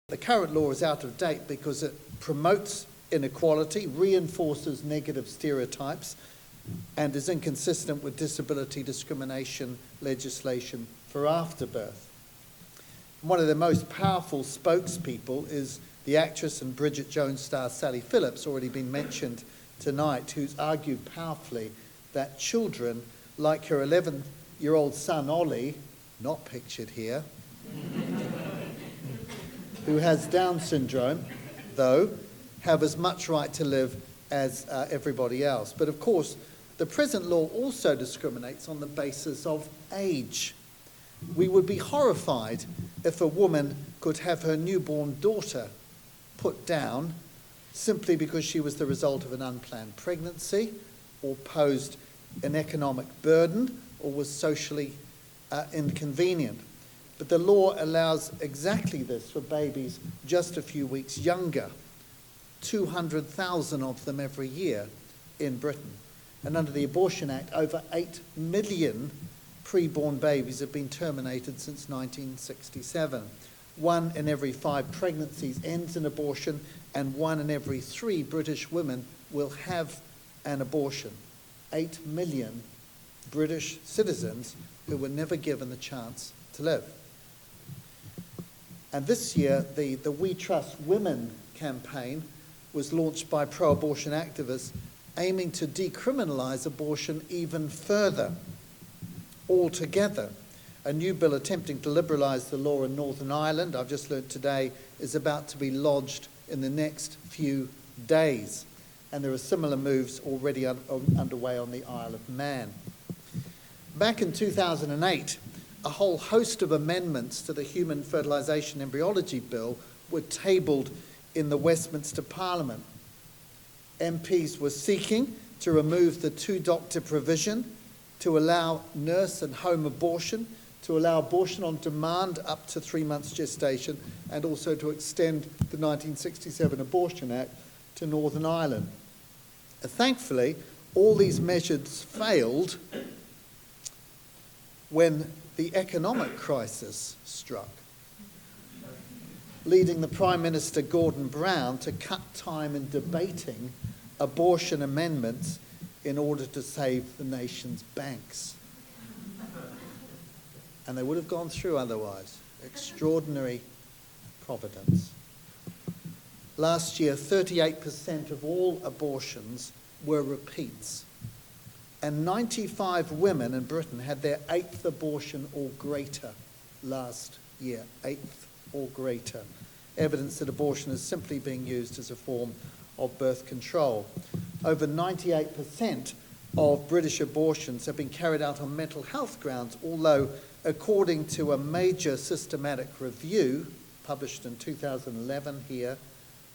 The current law is out of date because it promotes inequality, reinforces negative stereotypes, and is inconsistent with disability discrimination legislation for afterbirth. One of the most powerful spokespeople is the actress and Bridget Jones star Sally Phillips, already been mentioned tonight, who's argued powerfully that children like her 11-year-old son Ollie, not pictured here, who has Down syndrome, though, have as much right to live as everybody else. But of course, the present law also discriminates on the basis of age. We would be horrified if a woman could have her newborn daughter put down simply because she was the result of an unplanned pregnancy or posed an economic burden or was socially inconvenient. But the law allows exactly this for babies just a few weeks younger, 200,000 of them every year in Britain. And under the Abortion Act, over 8 million preborn babies have been terminated since 1967. 1 in every 5 pregnancies ends in abortion, and 1 in every 3 British women will have an abortion. 8 million British citizens who were never given the chance to live. And this year, the We Trust Women campaign was launched by pro-abortion activists aiming to decriminalise abortion even further, altogether. A new bill attempting to liberalise the law in Northern Ireland, I've just learnt today, is about to be lodged in the next few days. And there are similar moves already underway on the Isle of Man. Back in 2008, a whole host of amendments to the Human Fertilisation Embryology Bill were tabled in the Westminster Parliament. MPs were seeking to remove the 2-doctor provision, to allow nurse and home abortion, to allow abortion on demand up to 3 months gestation, and also to extend the 1967 Abortion Act to Northern Ireland. Thankfully, all these measures failed when the economic crisis struck, leading the Prime Minister Gordon Brown to cut time in debating abortion amendments in order to save the nation's banks. And they would have gone through otherwise. Extraordinary providence. Last year, 38% of all abortions were repeats. And 95 women in Britain had their 8th abortion or greater last year. 8th or greater. Evidence that abortion is simply being used as a form of birth control. Over 98% of British abortions have been carried out on mental health grounds, although according to a major systematic review published in 2011 here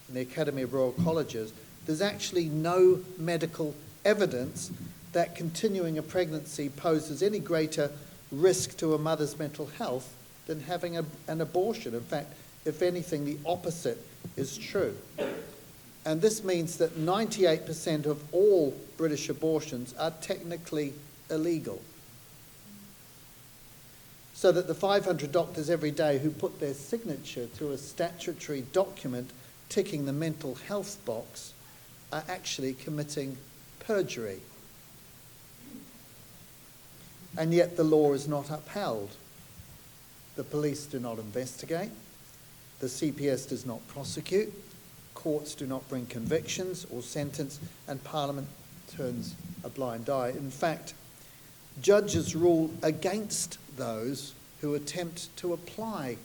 in the Academy of Royal Colleges, there's actually no medical evidence that continuing a pregnancy poses any greater risk to a mother's mental health than having an abortion. In fact, if anything, the opposite is true. And this means that 98% of all British abortions are technically illegal. So that the 500 doctors every day who put their signature to a statutory document ticking the mental health box are actually committing perjury. And yet the law is not upheld. The police do not investigate. The CPS does not prosecute. Courts do not bring convictions or sentence, and Parliament turns a blind eye. In fact, judges rule against those who attempt to apply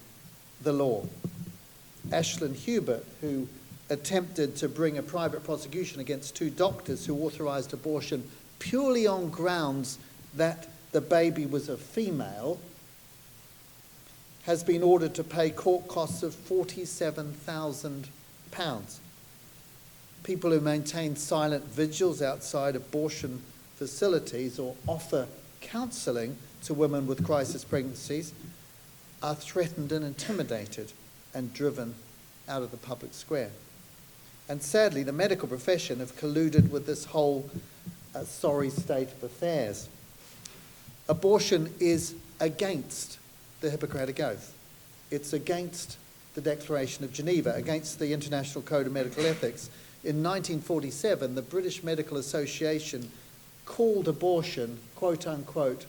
the law. Ashlyn Hubert, who attempted to bring a private prosecution against 2 doctors who authorised abortion purely on grounds that the baby was a female, has been ordered to pay court costs of £47,000. People who maintain silent vigils outside abortion facilities or offer counselling to women with crisis pregnancies are threatened and intimidated and driven out of the public square. And sadly, the medical profession have colluded with this whole sorry state of affairs. Abortion is against the Hippocratic Oath. It's against the Declaration of Geneva, against the International Code of Medical Ethics. In 1947, the British Medical Association called abortion, quote unquote,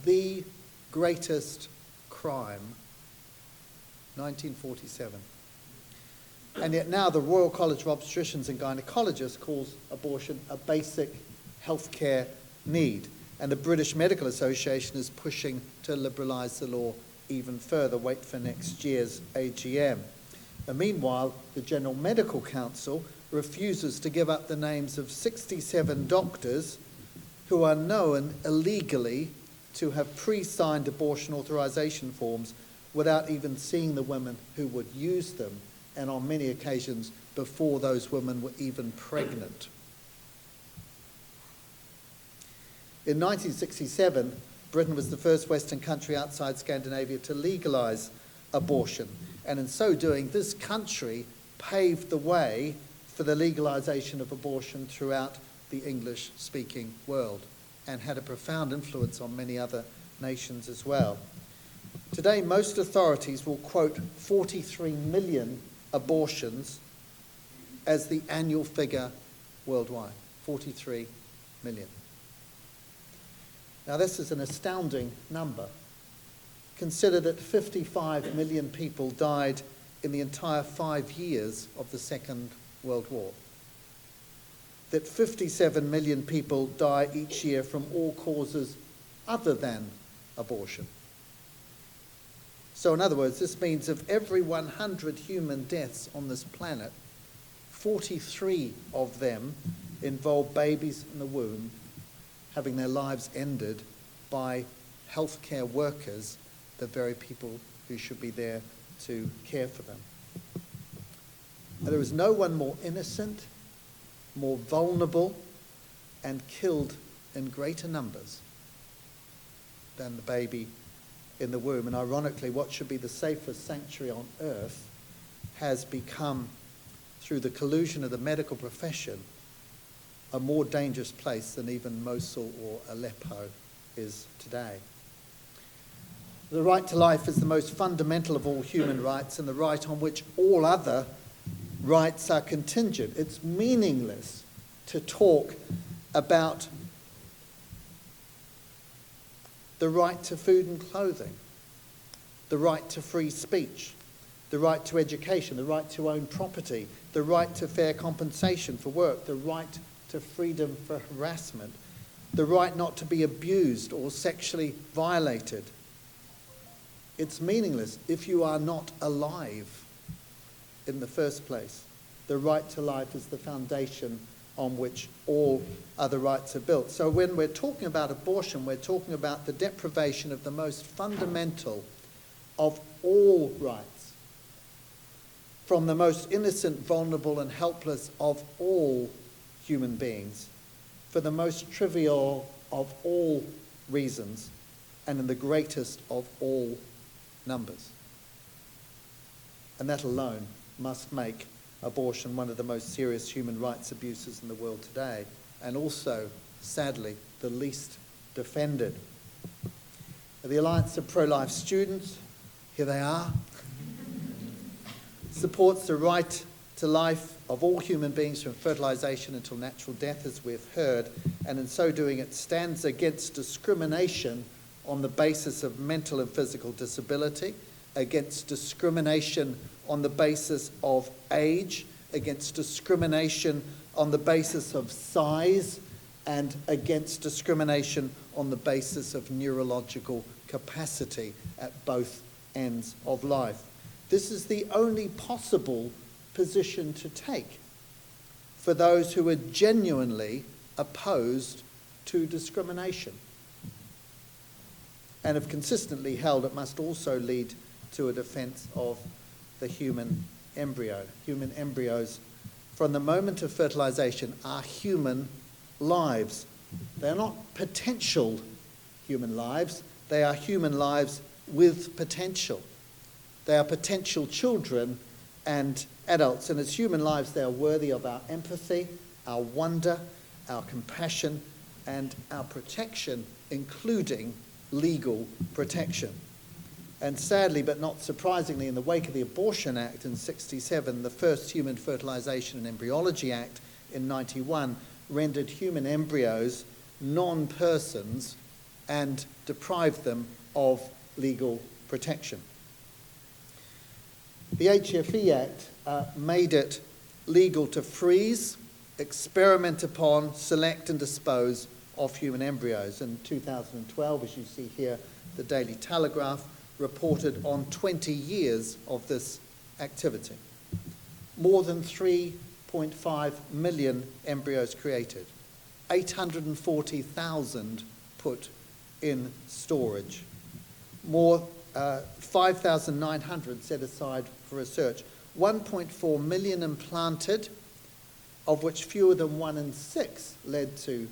the greatest crime. 1947. And yet now the Royal College of Obstetricians and Gynecologists calls abortion a basic healthcare need. And the British Medical Association is pushing to liberalise the law even further. Wait for next year's AGM. And meanwhile, the General Medical Council refuses to give up the names of 67 doctors who are known illegally to have pre-signed abortion authorisation forms without even seeing the women who would use them, and on many occasions before those women were even pregnant. In 1967, Britain was the first Western country outside Scandinavia to legalise abortion, and in so doing, this country paved the way for the legalisation of abortion throughout the English-speaking world, and had a profound influence on many other nations as well. Today, most authorities will quote 43 million abortions as the annual figure worldwide. 43 million. Now, this is an astounding number. Consider that 55 million people died in the entire 5 years of the Second World War. That 57 million people die each year from all causes other than abortion. So in other words, this means of every 100 human deaths on this planet, 43 of them involve babies in the womb having their lives ended by healthcare workers, the very people who should be there to care for them. And there is no one more innocent, more vulnerable, and killed in greater numbers than the baby in the womb. And ironically, what should be the safest sanctuary on earth has become, through the collusion of the medical profession, a more dangerous place than even Mosul or Aleppo is today. The right to life is the most fundamental of all human rights, and the right on which all other rights are contingent. It's meaningless to talk about the right to food and clothing, the right to free speech, the right to education, the right to own property, the right to fair compensation for work, the right to freedom for harassment, the right not to be abused or sexually violated. It's meaningless if you are not alive in the first place. The right to life is the foundation on which all other rights are built. So when we're talking about abortion, we're talking about the deprivation of the most fundamental of all rights, from the most innocent, vulnerable, and helpless of all human beings, for the most trivial of all reasons, and in the greatest of all numbers. And that alone must make abortion one of the most serious human rights abuses in the world today, and also, sadly, the least defended. The Alliance of Pro-Life Students, here they are, supports the right to life of all human beings from fertilization until natural death, as we've heard, and in so doing it stands against discrimination on the basis of mental and physical disability, against discrimination on the basis of age, against discrimination on the basis of size, and against discrimination on the basis of neurological capacity at both ends of life. This is the only possible position to take for those who are genuinely opposed to discrimination, and have consistently held it must also lead to a defence of the human embryo. Human embryos, from the moment of fertilization, are human lives. They're not potential human lives. They are human lives with potential. They are potential children and adults, and as human lives, they are worthy of our empathy, our wonder, our compassion, and our protection, including legal protection. And sadly, but not surprisingly, in the wake of the Abortion Act in 1967, the first Human Fertilisation and Embryology Act in 1991 rendered human embryos non-persons and deprived them of legal protection. The HFE Act made it legal to freeze, experiment upon, select and dispose of human embryos. In 2012, as you see here, the Daily Telegraph reported on 20 years of this activity. More than 3.5 million embryos created, 840,000 put in storage, more 5,900 set aside for research, 1.4 million implanted, of which fewer than 1 in 6 led to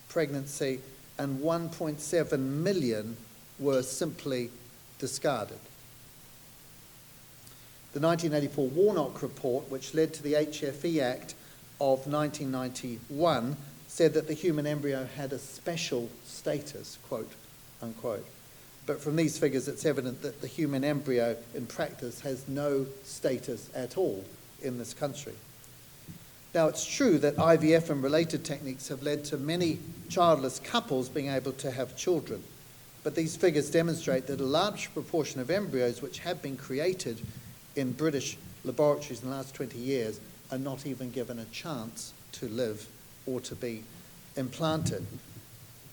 pregnancy, and 1.7 million were simply discarded. The 1984 Warnock Report, which led to the HFE Act of 1991, said that the human embryo had a special status, quote unquote. But from these figures, it's evident that the human embryo in practice has no status at all in this country. Now, it's true that IVF and related techniques have led to many childless couples being able to have children. But these figures demonstrate that a large proportion of embryos which have been created in British laboratories in the last 20 years are not even given a chance to live or to be implanted.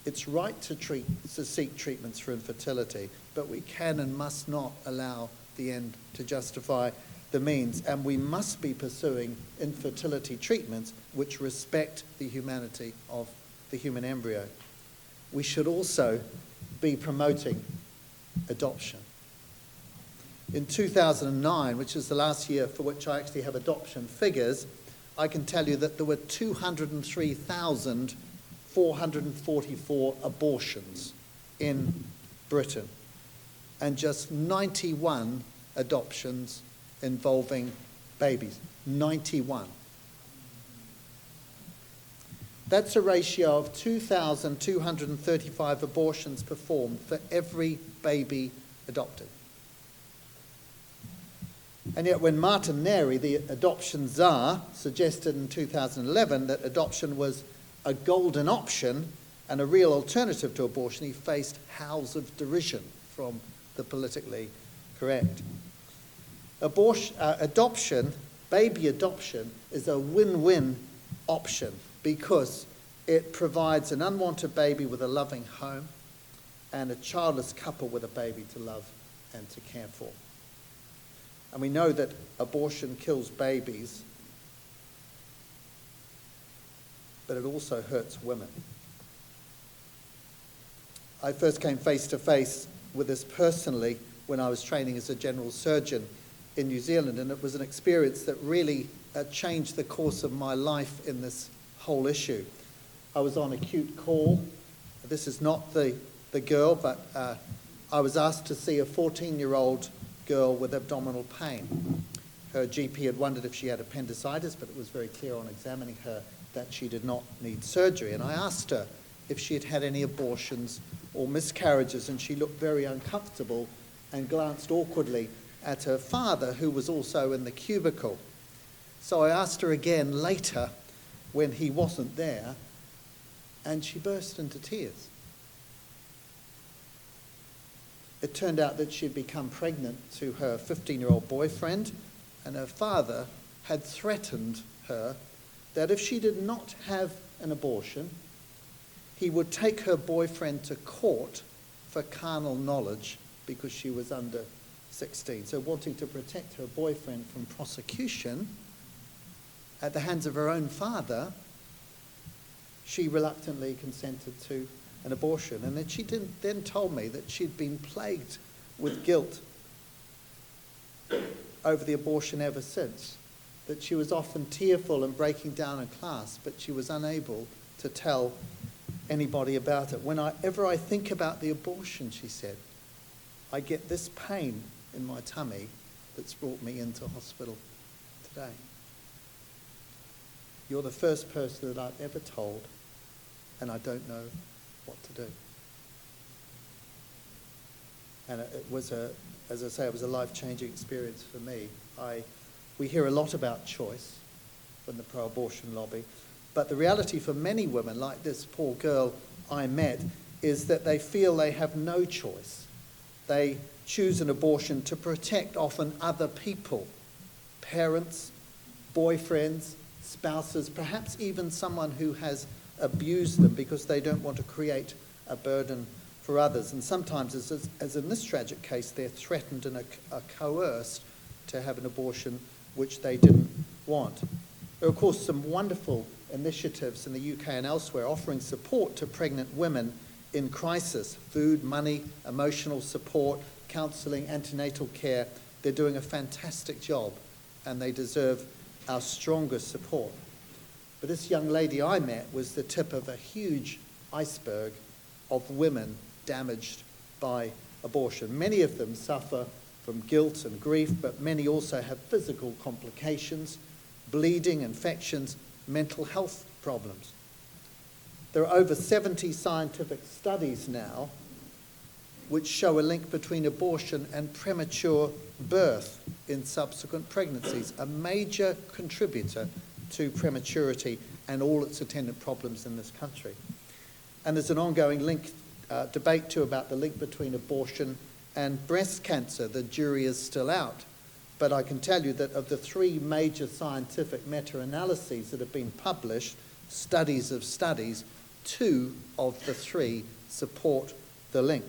It's right to seek treatments for infertility, but we can and must not allow the end to justify the means, and we must be pursuing infertility treatments which respect the humanity of the human embryo. We should also be promoting adoption. In 2009, which is the last year for which I actually have adoption figures, I can tell you that there were 203,444 abortions in Britain, and just 91 adoptions involving babies. 91. That's a ratio of 2,235 abortions performed for every baby adopted. And yet when Martin Neri, the adoption czar, suggested in 2011 that adoption was a golden option and a real alternative to abortion, he faced howls of derision from the politically correct. Baby adoption is a win-win option because it provides an unwanted baby with a loving home and a childless couple with a baby to love and to care for. And we know that abortion kills babies, but it also hurts women. I first came face to face with this personally when I was training as a general surgeon in New Zealand, and it was an experience that really changed the course of my life in this whole issue. I was on acute call. This is not the girl, but I was asked to see a 14-year-old girl with abdominal pain. Her GP had wondered if she had appendicitis, but it was very clear on examining her that she did not need surgery. And I asked her if she had had any abortions or miscarriages, and she looked very uncomfortable and glanced awkwardly at her father, who was also in the cubicle. So I asked her again later when he wasn't there, and she burst into tears. It turned out that she'd become pregnant to her 15-year-old boyfriend, and her father had threatened her that if she did not have an abortion, he would take her boyfriend to court for carnal knowledge because she was under 16. So wanting to protect her boyfriend from prosecution at the hands of her own father, she reluctantly consented to an abortion. And then she then told me that she'd been plagued with guilt over the abortion ever since, that she was often tearful and breaking down in class, but she was unable to tell anybody about it. Whenever I think about the abortion, she said, I get this pain in my tummy that's brought me into hospital today. You're the first person that I've ever told, and I don't know what to do. And it was as I say, it was a life-changing experience for me. We hear a lot about choice from the pro-abortion lobby, but the reality for many women, like this poor girl I met, is that they feel they have no choice. They choose an abortion to protect often other people, parents, boyfriends, spouses, perhaps even someone who has abused them because they don't want to create a burden for others. And sometimes, as in this tragic case, they're threatened and are coerced to have an abortion which they didn't want. There are, of course, some wonderful initiatives in the UK and elsewhere offering support to pregnant women in crisis: food, money, emotional support, counselling, antenatal care. They're doing a fantastic job and they deserve our strongest support. But this young lady I met was the tip of a huge iceberg of women damaged by abortion. Many of them suffer from guilt and grief, but many also have physical complications, bleeding, infections, mental health problems. There are over 70 scientific studies now which show a link between abortion and premature birth in subsequent pregnancies, a major contributor to prematurity and all its attendant problems in this country. And there's an ongoing debate too about the link between abortion and breast cancer. The jury is still out. But I can tell you that of the 3 major scientific meta-analyses that have been published, studies of studies, 2 of the 3 support the link.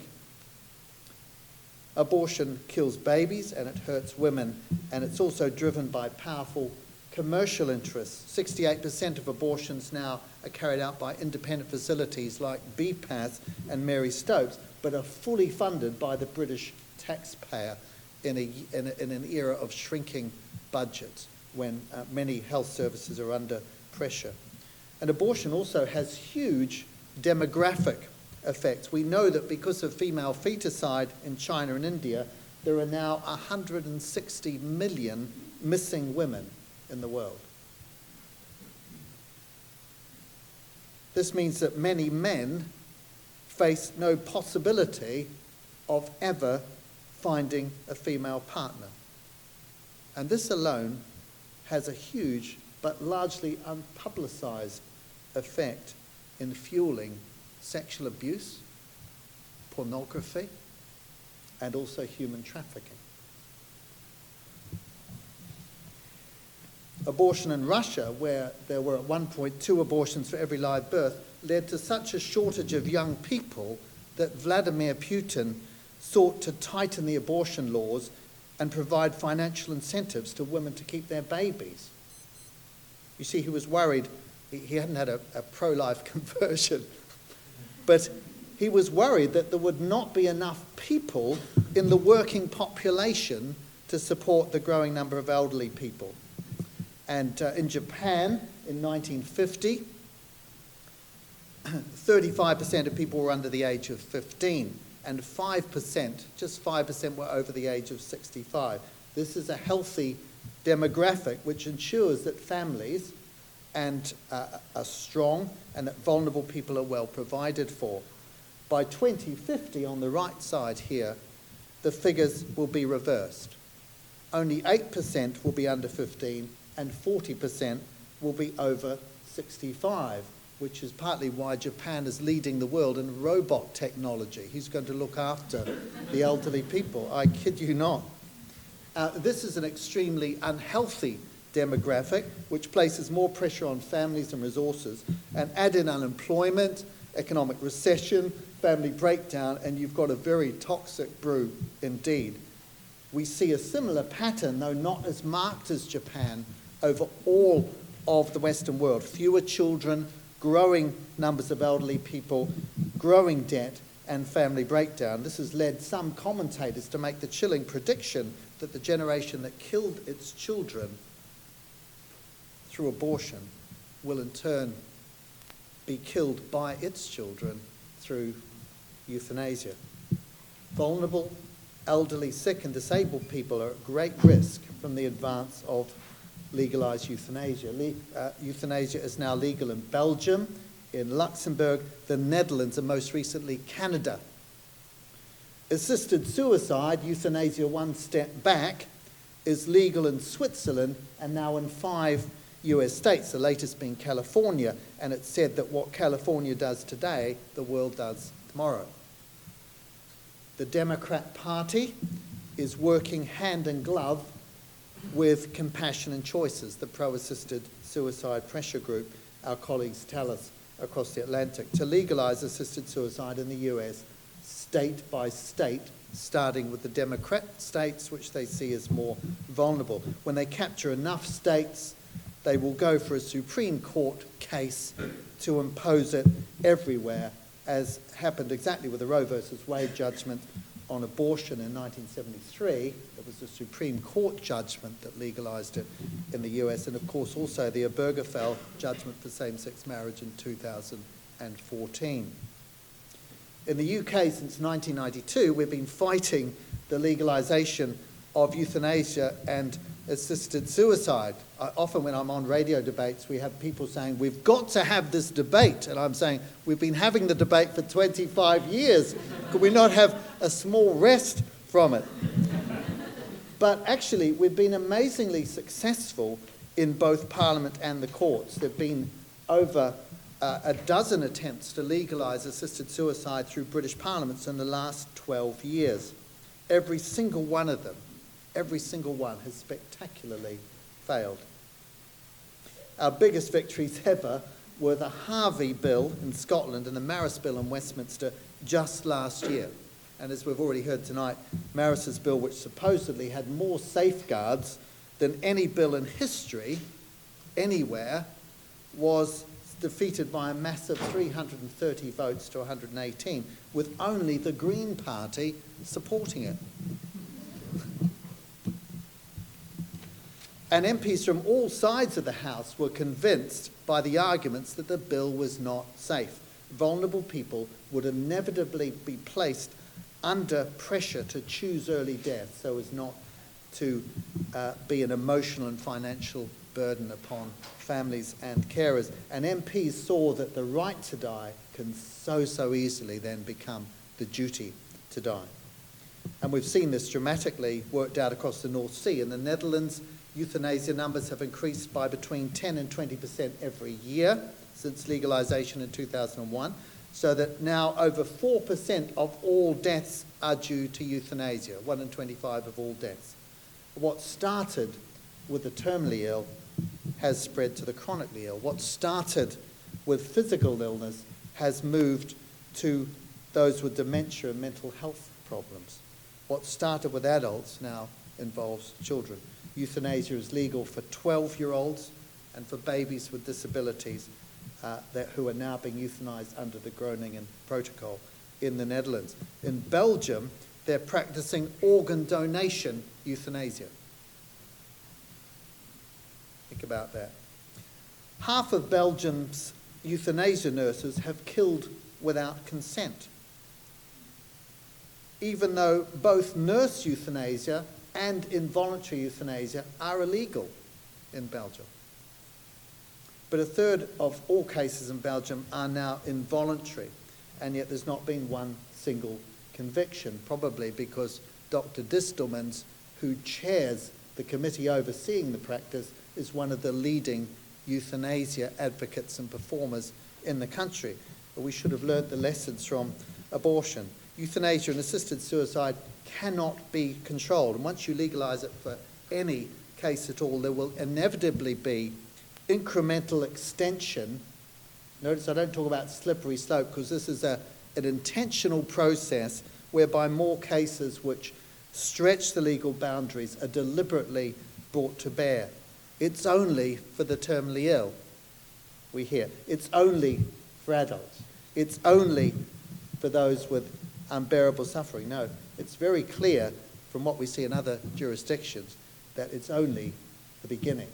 Abortion kills babies and it hurts women, and it's also driven by powerful commercial interests. 68% of abortions now are carried out by independent facilities like BPAS and Mary Stopes, but are fully funded by the British taxpayer in an era of shrinking budgets when many health services are under pressure. And abortion also has huge demographic effects. We know that because of female feticide in China and India, there are now 160 million missing women in the world. This means that many men face no possibility of ever finding a female partner. And this alone has a huge but largely unpublicized effect in fueling sexual abuse, pornography, and also human trafficking. Abortion in Russia, where there were 1.2 abortions for every live birth, led to such a shortage of young people that Vladimir Putin sought to tighten the abortion laws and provide financial incentives to women to keep their babies. You see, he was worried. He hadn't had a pro-life conversion, but he was worried that there would not be enough people in the working population to support the growing number of elderly people. And in Japan, in 1950, 35% of people were under the age of 15, and 5%, just 5%, were over the age of 65. This is a healthy demographic which ensures that families are strong and that vulnerable people are well provided for. By 2050, on the right side here, the figures will be reversed. Only 8% will be under 15 and 40% will be over 65, which is partly why Japan is leading the world in robot technology. He's going to look after the elderly people. I kid you not. This is an extremely unhealthy demographic, which places more pressure on families and resources, and add in unemployment, economic recession, family breakdown, and you've got a very toxic brew indeed. We see a similar pattern, though not as marked as Japan, over all of the Western world. Fewer children, growing numbers of elderly people, growing debt, and family breakdown. This has led some commentators to make the chilling prediction that the generation that killed its children through abortion will in turn be killed by its children through euthanasia. Vulnerable, elderly, sick and disabled people are at great risk from the advance of legalised euthanasia. Euthanasia is now legal in Belgium, in Luxembourg, the Netherlands, and most recently Canada. Assisted suicide, euthanasia one step back, is legal in Switzerland and now in 5 US states, the latest being California, and it's said that what California does today, the world does tomorrow. The Democrat Party is working hand in glove with Compassion and Choices, the pro-assisted suicide pressure group our colleagues tell us across the Atlantic, to legalise assisted suicide in the US state by state, starting with the Democrat states, which they see as more vulnerable. When they capture enough states, they will go for a Supreme Court case to impose it everywhere, as happened exactly with the Roe versus Wade judgment on abortion in 1973. It was the Supreme Court judgment that legalised it in the US, and of course also the Obergefell judgment for same-sex marriage in 2014. In the UK since 1992, we've been fighting the legalisation of euthanasia and assisted suicide. Often when I'm on radio debates, we have people saying, we've got to have this debate. And I'm saying, we've been having the debate for 25 years. Could we not have a small rest from it? But actually, we've been amazingly successful in both Parliament and the courts. There have been over a dozen attempts to legalise assisted suicide through British parliaments in the last 12 years. Every single one of them, every single one has spectacularly failed. Our biggest victories ever were the Harvey Bill in Scotland and the Maris Bill in Westminster just last year. And as we've already heard tonight, Maris's bill, which supposedly had more safeguards than any bill in history anywhere, was defeated by a massive 330 votes to 118, with only the Green Party supporting it. And MPs from all sides of the House were convinced by the arguments that the bill was not safe. Vulnerable people would inevitably be placed under pressure to choose early death so as not to be an emotional and financial burden upon families and carers. And MPs saw that the right to die can so easily then become the duty to die. And we've seen this dramatically worked out across the North Sea. In the Netherlands, euthanasia numbers have increased by between 10 and 20% every year since legalisation in 2001, so that now over 4% of all deaths are due to euthanasia, 1 in 25 of all deaths. What started with the terminally ill has spread to the chronically ill. What started with physical illness has moved to those with dementia and mental health problems. What started with adults now involves children. Euthanasia is legal for 12-year-olds and for babies with disabilities who are now being euthanized under the Groningen Protocol in the Netherlands. In Belgium, they're practicing organ donation euthanasia. Think about that. Half of Belgium's euthanasia nurses have killed without consent, even though both nurse euthanasia and involuntary euthanasia are illegal in Belgium. But a third of all cases in Belgium are now involuntary, and yet there's not been one single conviction, probably because Dr. Distelmans, who chairs the committee overseeing the practice, is one of the leading euthanasia advocates and performers in the country. But we should have learnt the lessons from abortion. Euthanasia and assisted suicide cannot be controlled. And once you legalise it for any case at all, there will inevitably be incremental extension. Notice I don't talk about slippery slope, because this is an intentional process whereby more cases which stretch the legal boundaries are deliberately brought to bear. It's only for the terminally ill, we hear. It's only for adults. It's only for those with unbearable suffering. No, it's very clear from what we see in other jurisdictions that it's only the beginning.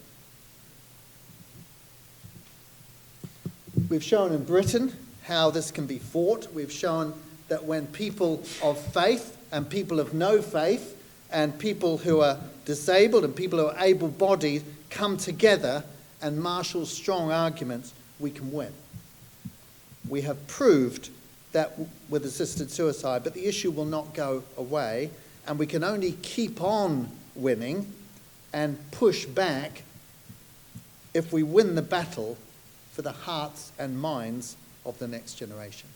We've shown in Britain how this can be fought. We've shown that when people of faith and people of no faith and people who are disabled and people who are able-bodied come together and marshal strong arguments, we can win. We have proved with assisted suicide, but the issue will not go away, and we can only keep on winning and push back if we win the battle for the hearts and minds of the next generation.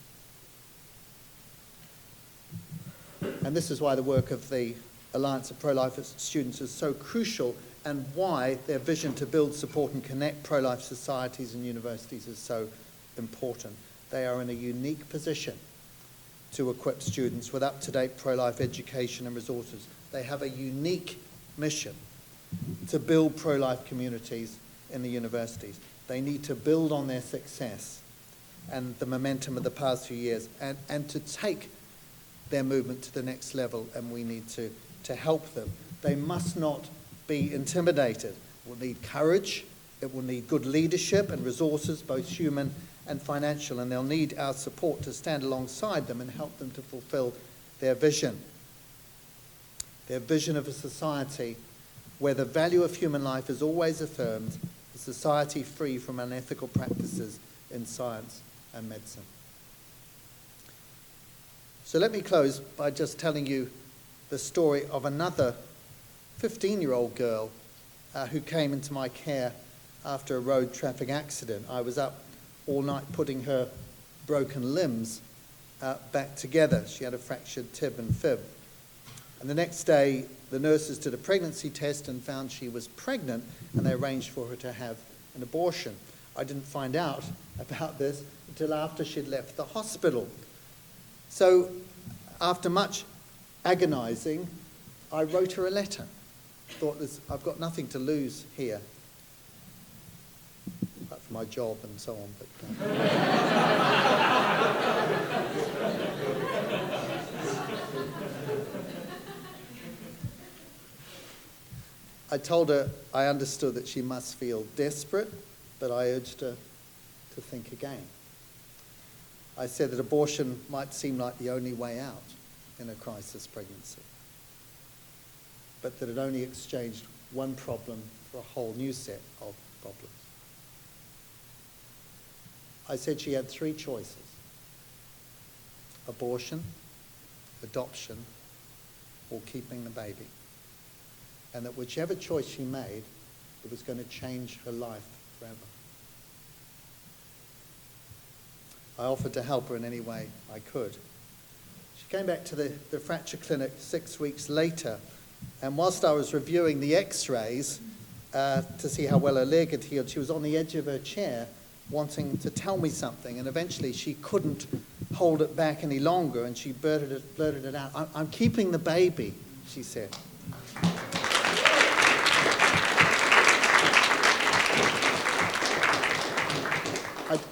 And this is why the work of the Alliance of Pro-Life Students is so crucial, and why their vision to build, support and connect pro-life societies and universities is so important. They are in a unique position to equip students with up-to-date pro-life education and resources. They have a unique mission to build pro-life communities in the universities. They need to build on their success and the momentum of the past few years, and to take their movement to the next level, and we need to help them. They must not be intimidated. It will need courage, it will need good leadership and resources, both human and financial, and they'll need our support to stand alongside them and help them to fulfill their vision of a society where the value of human life is always affirmed, a society free from unethical practices in science and medicine. So let me close by just telling you the story of another 15-year-old girl who came into my care after a road traffic accident. I was up all night putting her broken limbs back together. She had a fractured tib and fib. And the next day, the nurses did a pregnancy test and found she was pregnant, and they arranged for her to have an abortion. I didn't find out about this until after she'd left the hospital. So after much agonizing, I wrote her a letter. Thought, I've got nothing to lose here, apart from my job and so on. But, I told her I understood that she must feel desperate, but I urged her to think again. I said that abortion might seem like the only way out in a crisis pregnancy, but that it only exchanged one problem for a whole new set of problems. I said she had three choices: abortion, adoption, or keeping the baby. And that whichever choice she made, it was going to change her life forever. I offered to help her in any way I could. She came back to the fracture clinic 6 weeks later, and whilst I was reviewing the x-rays to see how well her leg had healed, she was on the edge of her chair wanting to tell me something, and eventually she couldn't hold it back any longer, and she blurted it out. I'm keeping the baby, she said.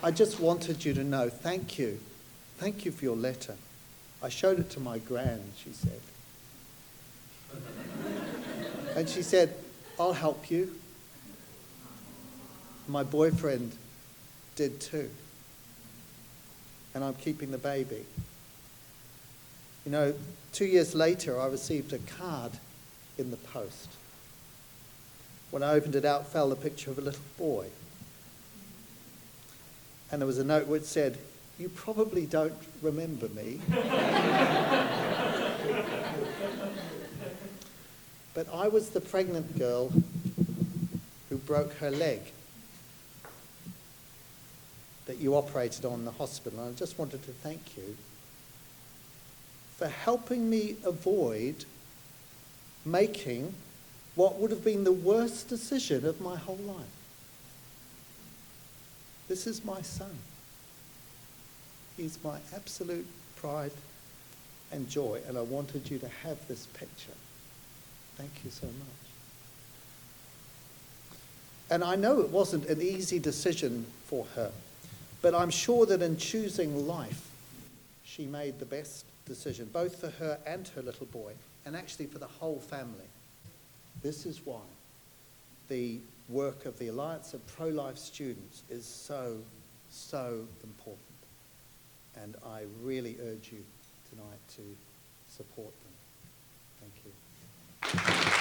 I just wanted you to know, thank you. Thank you for your letter. I showed it to my gran, she said. And she said, I'll help you. My boyfriend did too. And I'm keeping the baby. You know, 2 years later, I received a card in the post. When I opened it out, fell the picture of a little boy. And there was a note which said, "You probably don't remember me." But I was the pregnant girl who broke her leg that you operated on in the hospital. And I just wanted to thank you for helping me avoid making what would have been the worst decision of my whole life. This is my son. He's my absolute pride and joy, and I wanted you to have this picture. Thank you so much. And I know it wasn't an easy decision for her, but I'm sure that in choosing life, she made the best decision, both for her and her little boy, and actually for the whole family. This is why the work of the Alliance of Pro-Life Students is so, so important. And I really urge you tonight to support them. Thank you.